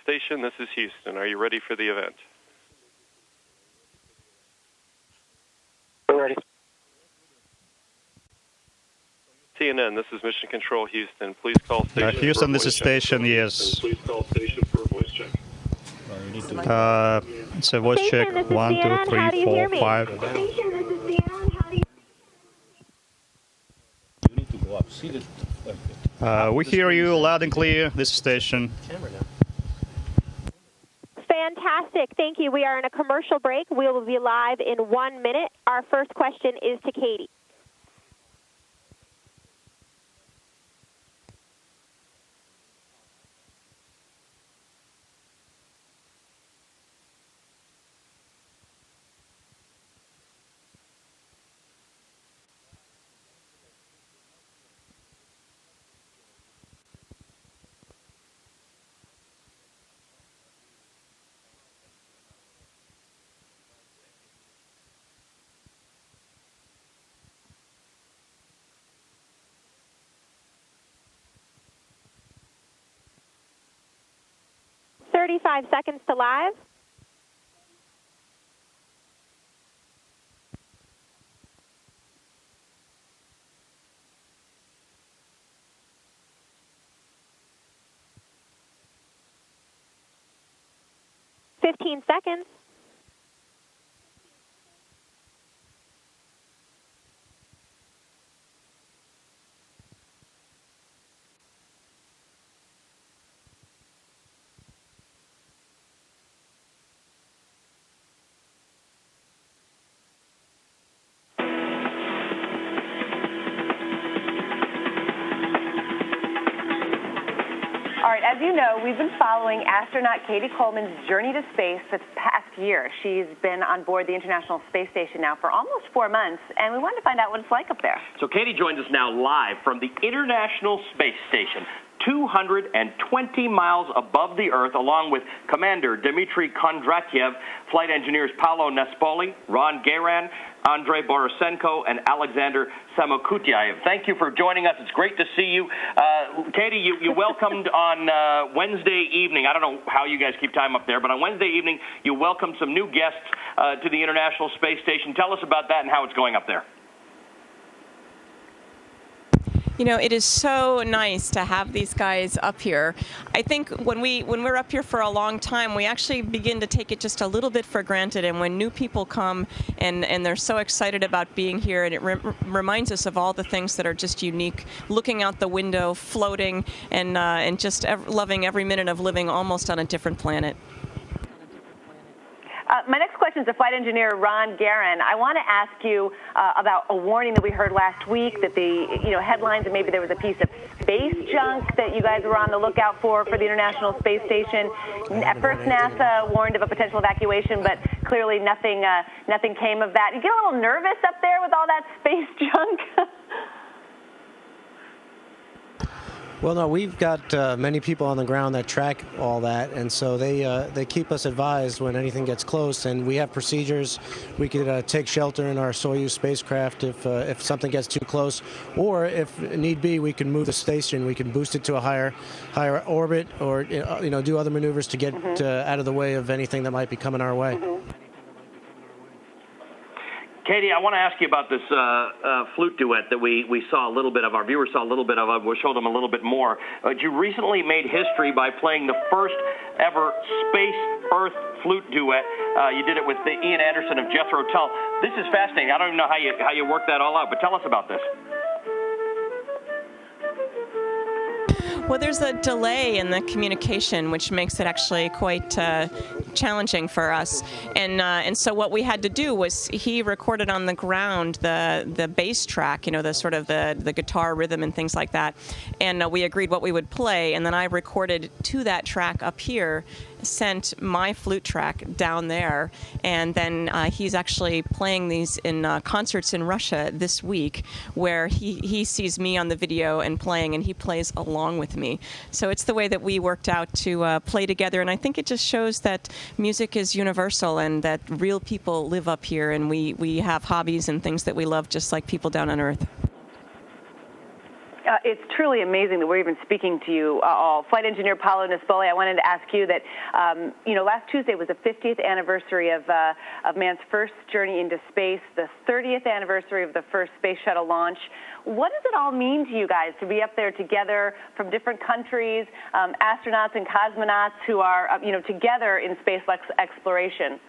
station. This is Houston. Are you ready for the event? We're ready. CNN, this is Mission Control Houston. Please call station. Houston, this is station, yes. Please call station for a voice check. It's a voice check. 1, 2, 3, 4, 5. Station, this is CNN. How do you... You need to go up. See the... We hear you loud and clear. This is station. Fantastic. Thank you. We are in a commercial break. We will be live in 1 minute. Our first question is to Katie. Thirty-five seconds to live. Fifteen seconds. All right, as you know, we've been following astronaut Katie Coleman's journey to space this past year. She's been on board the International Space Station now for almost 4 months, and we wanted to find out what it's like up there. So Katie joins us now live from the International Space Station, 220 miles above the Earth, along with Commander Dmitry Kondratyev, flight engineers Paolo Nespoli, Ron Gagarin, Andrei Borisenko, and Alexander Samokutyaev. Thank you for joining us. It's great to see you. Katie, you welcomed on Wednesday evening. I don't know how you guys keep time up there, but on Wednesday evening, you welcomed some new guests to the International Space Station. Tell us about that and how it's going up there. You know, it is so nice to have these guys up here. I think when we're up here for a long time, we actually begin to take it just a little bit for granted. And when new people come and they're so excited about being here, and it reminds us of all the things that are just unique, looking out the window, floating, and just loving every minute of living almost on a different planet. My next question is to flight engineer Ron Gagarin. I want to ask you about a warning that we heard last week that the headlines that maybe there was a piece of space junk that you guys were on the lookout for the International Space Station. At first, NASA warned of a potential evacuation, but clearly nothing came of that. You get a little nervous up there with all that space junk? Well, no, we've got many people on the ground that track all that, and so they keep us advised when anything gets close, and we have procedures. We could take shelter in our Soyuz spacecraft if something gets too close, or if need be, we can move the station. We can boost it to a higher orbit, or do other maneuvers to get out of the way of anything that might be coming our way. Katie, I want to ask you about this flute duet that we saw a little bit of. Our viewers saw a little bit of. We'll show them a little bit more. You recently made history by playing the first ever space-Earth flute duet. You did it with Ian Anderson of Jethro Tull. This is fascinating. I don't even know how you worked that all out, but tell us about this. Well, there's a delay in the communication, which makes it actually quite challenging for us. And so what we had to do was he recorded on the ground the bass track, the sort of the guitar rhythm and things like that. And we agreed what we would play. And then I recorded to that track up here, sent my flute track down there, and then he's actually playing these in concerts in Russia this week, where he sees me on the video and playing, and he plays along with me. So it's the way that we worked out to play together, and I think it just shows that music is universal and that real people live up here, and we have hobbies and things that we love just like people down on Earth. It's truly amazing that we're even speaking to you all. Flight Engineer Paolo Nespoli, I wanted to ask you that, last Tuesday was the 50th anniversary of man's first journey into space, the 30th anniversary of the first space shuttle launch. What does it all mean to you guys to be up there together from different countries, astronauts and cosmonauts who are, together in space exploration?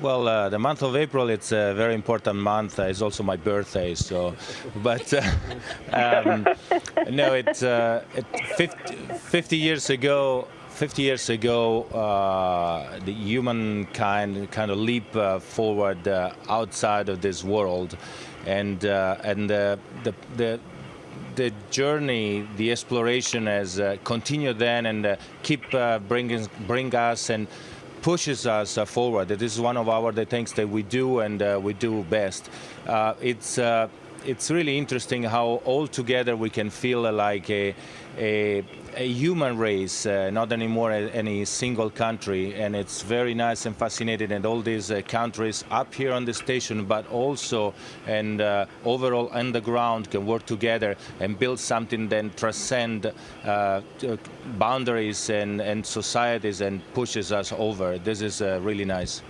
Well, the month of April, it's a very important month. It's also my birthday, so, but no, it's 50 years ago. 50 years ago, the humankind kind of leap forward outside of this world, and the journey, the exploration has continued then, and keep bring us and pushes us forward. This is one of the things that we do, and we do best. It's really interesting how all together we can feel like a human race, not anymore any single country, and it's very nice and fascinating. And all these countries up here on the station, but also and overall underground, can work together and build something that transcend boundaries and societies and pushes us over. This is really nice.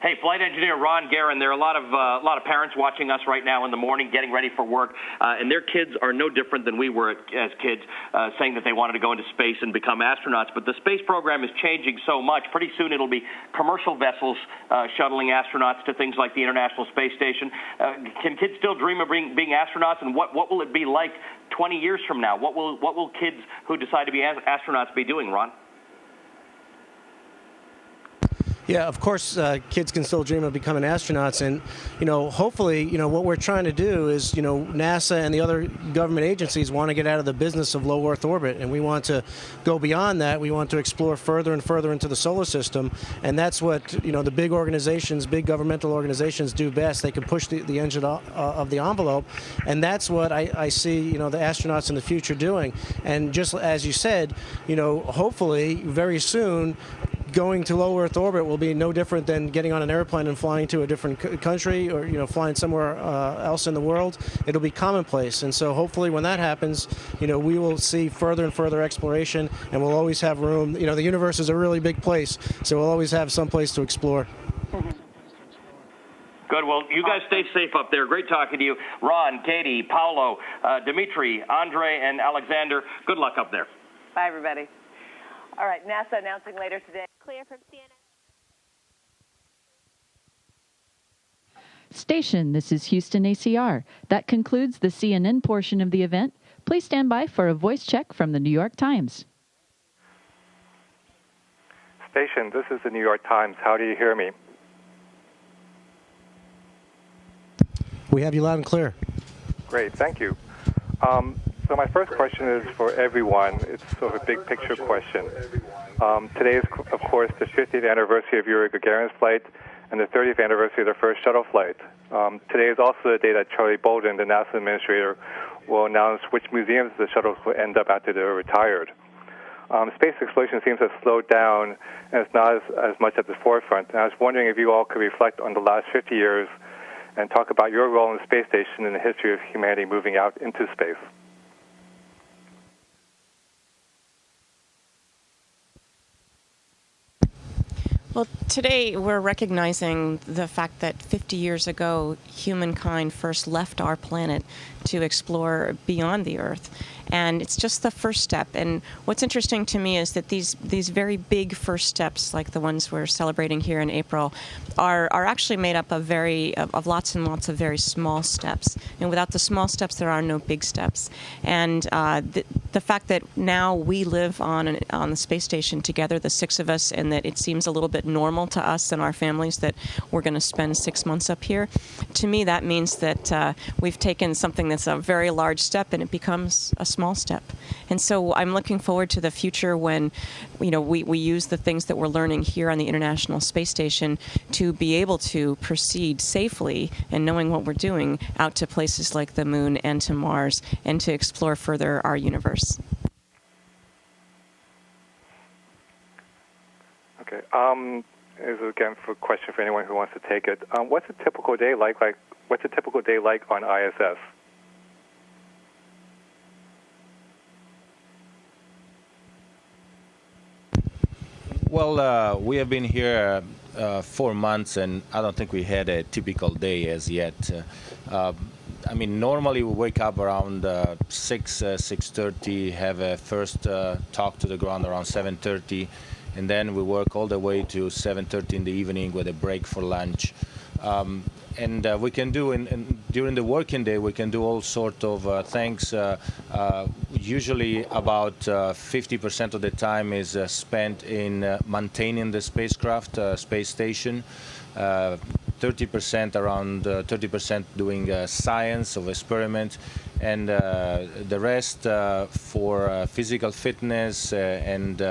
Hey, Flight Engineer Ron Gagarin, there are a lot of parents watching us right now in the morning, getting ready for work, and their kids are no different than we were as kids, saying that they wanted to go into space and become astronauts. But the space program is changing so much. Pretty soon it'll be commercial vessels shuttling astronauts to things like the International Space Station. Can kids still dream of being astronauts, and what will it be like 20 years from now? What will kids who decide to be astronauts be doing, Ron? Yeah, of course, kids can still dream of becoming astronauts, and hopefully, what we're trying to do is, NASA and the other government agencies want to get out of the business of low Earth orbit, and we want to go beyond that. We want to explore further and further into the solar system, and that's what the big organizations, big governmental organizations do best. They can push the engine of the envelope, and that's what I see, the astronauts in the future doing. And just as you said, hopefully very soon, going to low Earth orbit will be no different than getting on an airplane and flying to a different country, or flying somewhere else in the world. It'll be commonplace, and so hopefully when that happens, we will see further and further exploration, and we'll always have room. The universe is a really big place, so we'll always have some place to explore. Good. Well, you guys stay safe up there. Great talking to you. Ron, Katie, Paolo, Dimitri, Andre, and Alexander, good luck up there. Bye, everybody. All right, NASA announcing later today. Clear from CNN. Station, this is Houston ACR. That concludes the CNN portion of the event. Please stand by for a voice check from the New York Times. Station, this is the New York Times. How do you hear me? We have you loud and clear. Great, thank you. So my first question is for everyone. It's sort of a big picture question. Today is, of course, the 50th anniversary of Yuri Gagarin's flight and the 30th anniversary of the first shuttle flight. Today is also the day that Charlie Bolden, the NASA administrator, will announce which museums the shuttles will end up after they're retired. Space exploration seems to have slowed down, and it's not as much at the forefront. And I was wondering if you all could reflect on the last 50 years and talk about your role in the space station and the history of humanity moving out into space. Well, today we're recognizing the fact that 50 years ago, humankind first left our planet to explore beyond the Earth. And it's just the first step. And what's interesting to me is that these very big first steps, like the ones we're celebrating here in April, are actually made up of lots and lots of very small steps. And without the small steps, there are no big steps. And the fact that now we live on the space station together, the six of us, and that it seems a little bit normal to us and our families that we're going to spend 6 months up here, to me that means that we've taken something that's a very large step and it becomes a small step. And so I'm looking forward to the future when we use the things that we're learning here on the International Space Station to be able to proceed safely and knowing what we're doing out to places like the Moon and to Mars and to explore further our universe. Okay. is again for a question for anyone who wants to take it. What's a typical day like? What's a typical day like on ISS? Well, we have been here 4 months, and I don't think we had a typical day as yet. I mean, normally we wake up around 6:30, have a first talk to the ground around 7:30, and then we work all the way to 7:30 in the evening with a break for lunch. And we can do, during the working day, we can do all sorts of things. Usually about 50% of the time is spent in maintaining the spacecraft, space station. 30% around 30% doing science of experiment, and the rest for physical fitness and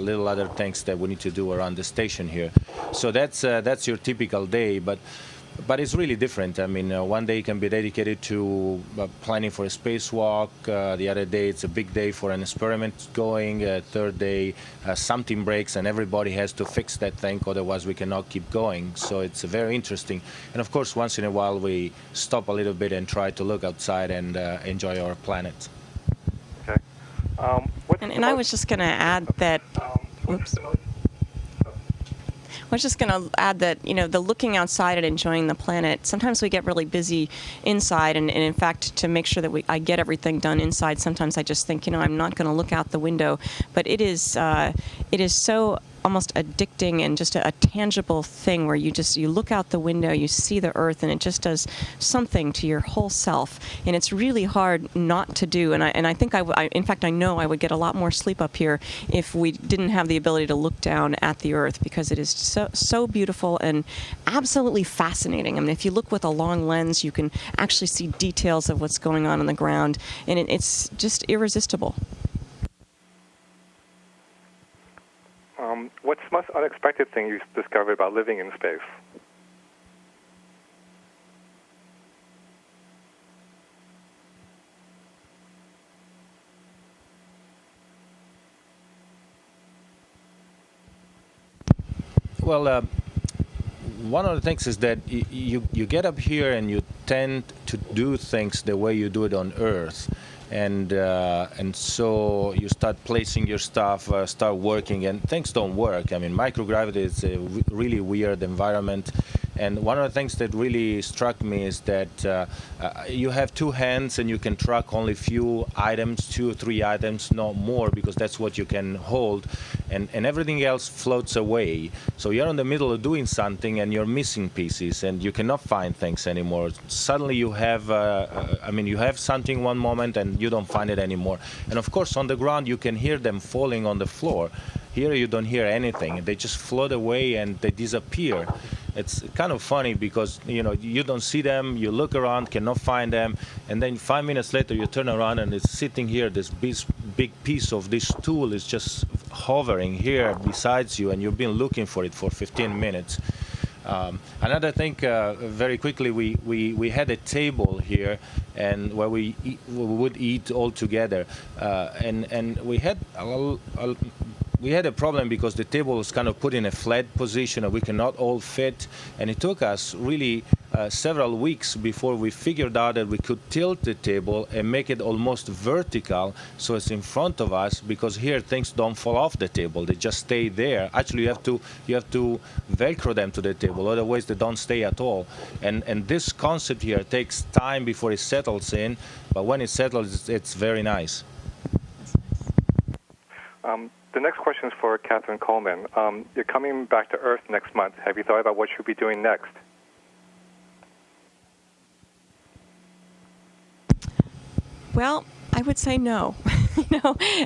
little other things that we need to do around the station here. So that's your typical day, but it's really different. I mean, one day can be dedicated to planning for a spacewalk. The other day, it's a big day for an experiment going. Third day, something breaks and everybody has to fix that thing, otherwise we cannot keep going. So it's very interesting. And of course, once in a while, we stop a little bit and try to look outside and enjoy our planet. Okay. And I was just going to add that. Oops. I was just going to add that, the looking outside and enjoying the planet, sometimes we get really busy inside, and in fact, to make sure that I get everything done inside, sometimes I just think, I'm not going to look out the window. But it is so almost addicting and just a tangible thing where you look out the window, you see the Earth, and it just does something to your whole self. And it's really hard not to do. And I think in fact, I know I would get a lot more sleep up here if we didn't have the ability to look down at the Earth, because it is so beautiful and absolutely fascinating. I mean, if you look with a long lens, you can actually see details of what's going on the ground, and it's just irresistible. What's the most unexpected thing you discovered about living in space? Well, one of the things is that you get up here and you tend to do things the way you do it on Earth. And so you start placing your stuff, start working, and things don't work. I mean, microgravity is a really weird environment. And one of the things that really struck me is that you have two hands and you can track only few items, 2 or 3 items, not more, because that's what you can hold. And everything else floats away. So you're in the middle of doing something and you're missing pieces and you cannot find things anymore. Suddenly you have, you have something one moment and you don't find it anymore. And of course, on the ground, you can hear them falling on the floor. Here you don't hear anything. They just float away and they disappear. It's kind of funny because, you don't see them, you look around, cannot find them, and then 5 minutes later you turn around and it's sitting here, this big piece of this tool is just hovering here besides you, and you've been looking for it for 15 minutes. Another thing, very quickly, we had a table here, and where we would eat all together, and we had we had a problem because the table was kind of put in a flat position and we cannot all fit, and it took us really several weeks before we figured out that we could tilt the table and make it almost vertical so it's in front of us, because here things don't fall off the table, they just stay there. Actually, you have to velcro them to the table, otherwise they don't stay at all. And this concept here takes time before it settles in, but when it settles, it's very nice. The next question is for Catherine Coleman. You're coming back to Earth next month. Have you thought about what you'll be doing next? Well, I would say no.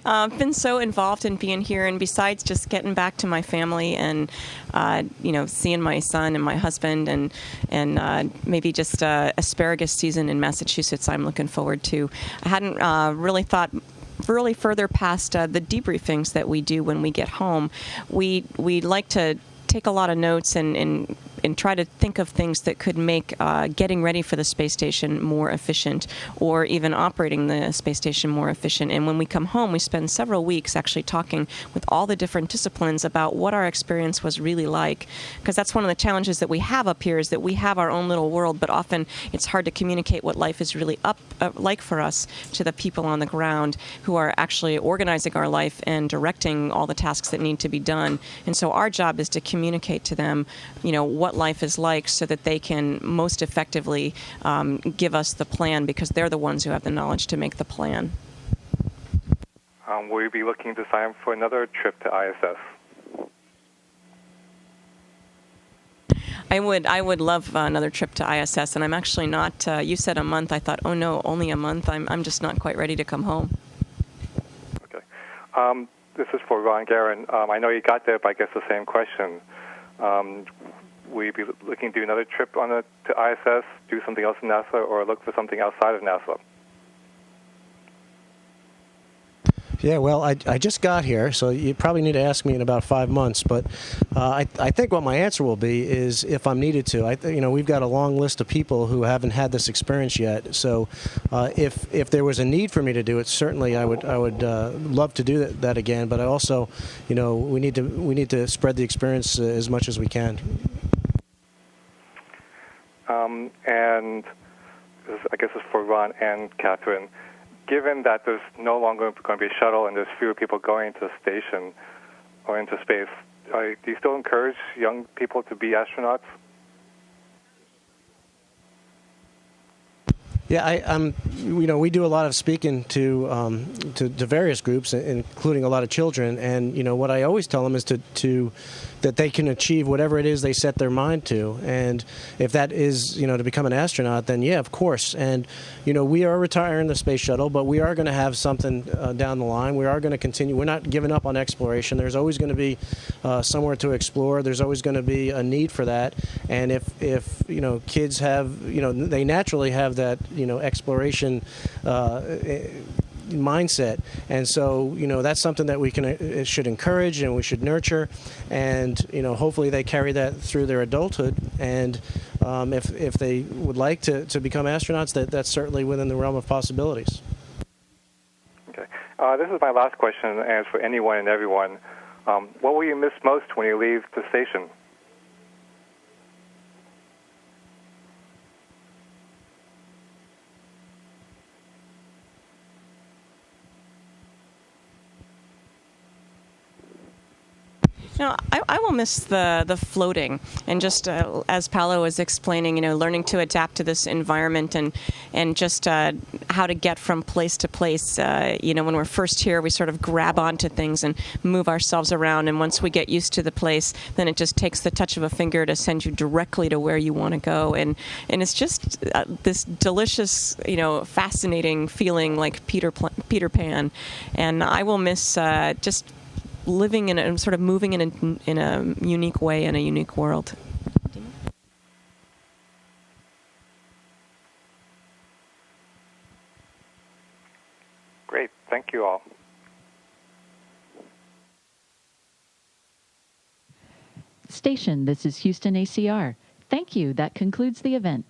I've been so involved in being here, and besides just getting back to my family and, seeing my son and my husband and maybe just asparagus season in Massachusetts I'm looking forward to. I hadn't really thought really further past the debriefings that we do when we get home. We like to take a lot of notes and and try to think of things that could make getting ready for the space station more efficient, or even operating the space station more efficient. And when we come home, we spend several weeks actually talking with all the different disciplines about what our experience was really like. Because that's one of the challenges that we have up here, is that we have our own little world, but often it's hard to communicate what life is really like for us to the people on the ground who are actually organizing our life and directing all the tasks that need to be done. And so our job is to communicate to them, what life is like, so that they can most effectively give us the plan, because they're the ones who have the knowledge to make the plan. Will you be looking to sign up for another trip to ISS? I would love another trip to ISS, and I'm actually not. You said a month. I thought, oh no, only a month. I'm just not quite ready to come home. Okay. This is for Ron Gagarin. I know you got there, but I guess the same question. Will you be looking to do another trip to ISS, do something else in NASA, or look for something outside of NASA? Yeah, well, I just got here, so you probably need to ask me in about 5 months. But I think what my answer will be is if I'm needed to. We've got a long list of people who haven't had this experience yet. So if there was a need for me to do it, certainly I would love to do that again. But I also, we need to spread the experience as much as we can. And I guess it's for Ron and Catherine. Given that there's no longer going to be a shuttle and there's fewer people going to the station or into space, do you still encourage young people to be astronauts? Yeah, we do a lot of speaking to various groups, including a lot of children, and what I always tell them is that they can achieve whatever it is they set their mind to, and if that is to become an astronaut, then yeah, of course. And we are retiring the space shuttle, but we are going to have something down the line. We are going to continue. We're not giving up on exploration. There's always going to be somewhere to explore. There's always going to be a need for that, and if kids have they naturally have that exploration mindset, and so that's something that we should encourage and we should nurture, and hopefully they carry that through their adulthood, and if they would like to become astronauts, that's certainly within the realm of possibilities. Okay, this is my last question, and it's for anyone and everyone. What will you miss most when you leave the station? I will miss the floating, and just as Paolo was explaining, learning to adapt to this environment, and just how to get from place to place. When we're first here, we sort of grab onto things and move ourselves around, and once we get used to the place, then it just takes the touch of a finger to send you directly to where you want to go, and it's just this delicious, fascinating feeling like Peter Pan, and I will miss just living in a sort of moving in a unique way in a unique world. Great. Thank you all. Station, this is Houston ACR. Thank you. That concludes the event.